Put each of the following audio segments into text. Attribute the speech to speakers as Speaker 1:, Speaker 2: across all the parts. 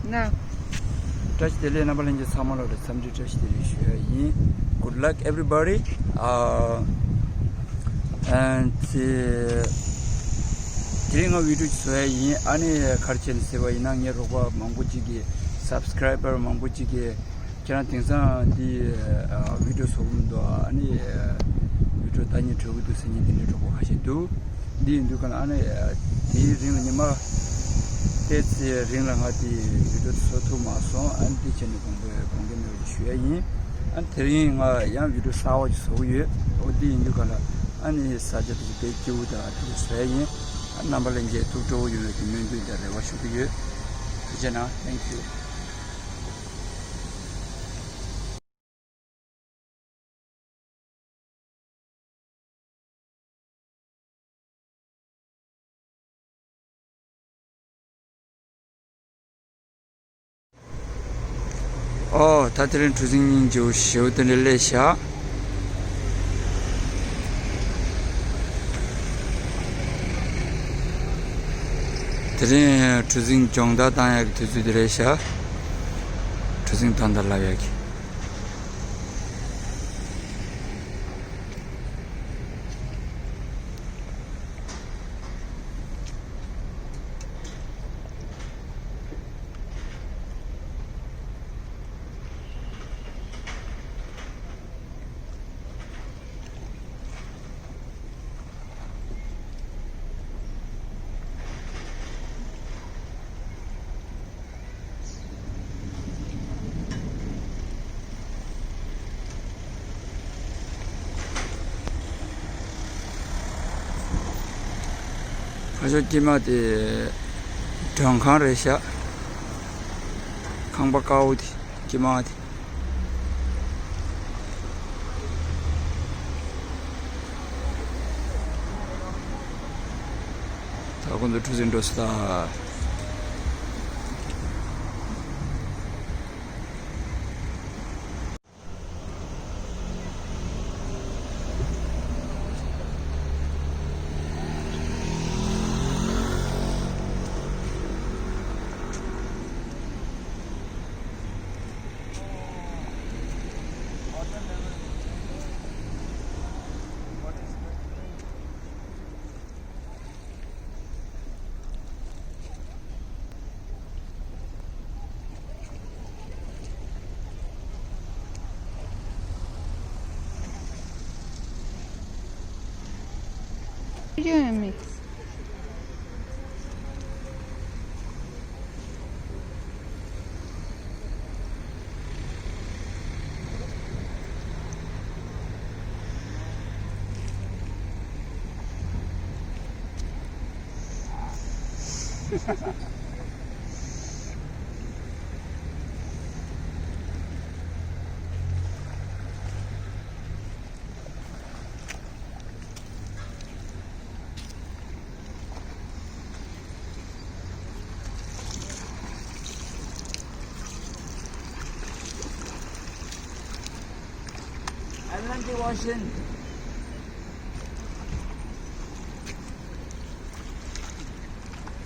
Speaker 1: No.
Speaker 2: Touch the lane about in summer or some touch the issue. Good luck, everybody. And during a video, any cartoon seva inang yeroba mambuchigi subscriber mambuchigi kena tingsa di video sobundo ani video tanya chogu tu senyi dini chogu hashidu di indu kan ani di ring nima tesi ring langa di video sotu maso an di cheni kongge me shue yin an teri nga yang video sawa ji soyu o di indu kan ani sajat ji be jiu da di shue yin an number lenje tu zhou yu de min dui da rewa shu yu jena thank you. 다들은 주승님 조시오 들레샤 들은 주승 정다 당약 드주들레샤 주승 단달라야기 아저씨마디 정강레샤 강박가우디 기마디 다군도 투진도스다
Speaker 1: What are you doing, Mix?
Speaker 2: Atlantic Ocean.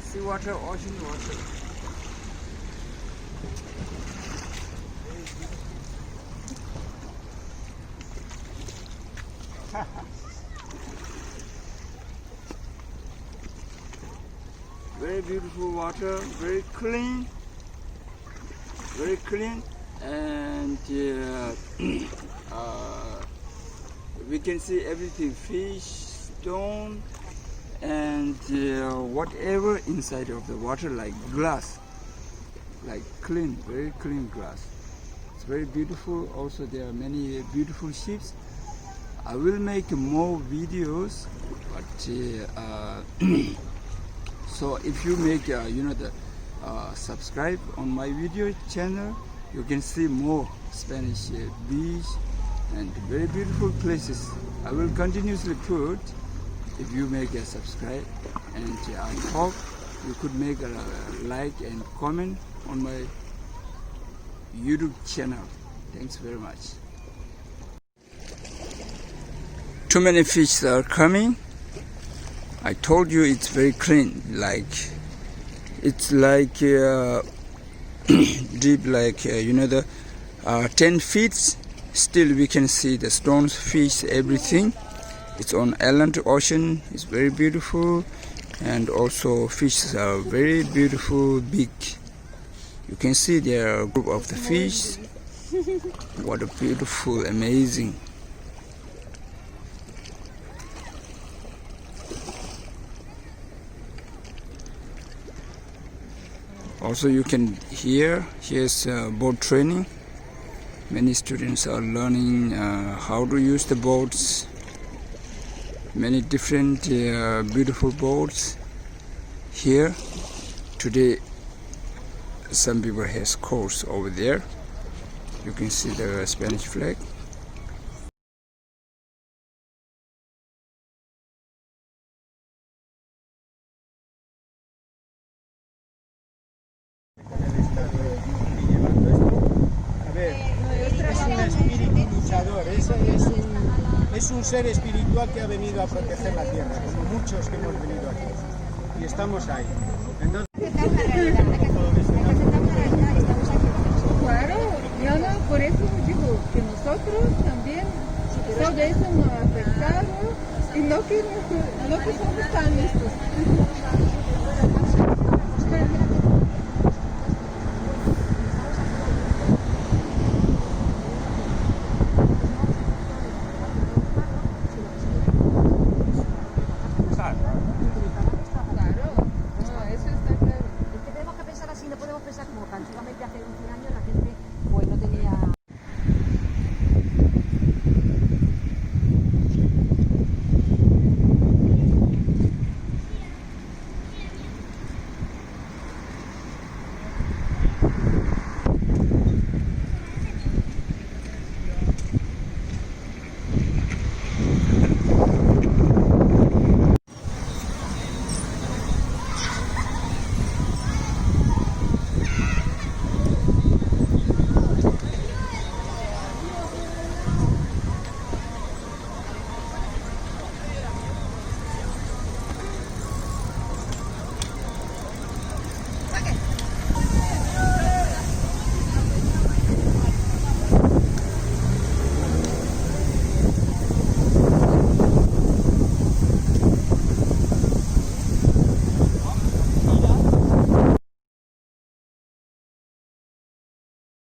Speaker 2: Sea water, ocean water. Very beautiful water, very clean, and we can see everything, fish, stone, and whatever inside of the water, like glass, like clean, very clean glass. It's very beautiful. Also, there are many beautiful ships. I will make more videos, but so if you make subscribe on my video channel, you can see more Spanish beach and very beautiful places. I will continuously put if you make a subscribe, and I hope you could make a like and comment on my YouTube channel. Thanks very much. Too many fish are coming. I told you it's very clean, it's like deep, like the 10 feet. Still, we can see the stones, fish, everything. It's on Atlantic Ocean. It's very beautiful, and also fish are very beautiful, big. You can see there are a group of the fish. What a beautiful, amazing. Also, you can here's boat training. Many students are learning how to use the boats. Many different beautiful boats here. Today, some people has course over there. You can see the Spanish flag.
Speaker 3: Es un ser espiritual que ha venido a proteger la tierra, como muchos que hemos venido aquí. Y estamos ahí. Entonces,
Speaker 1: Claro, no, por eso digo que nosotros también todo eso nos ha afectado y no que somos tan listos.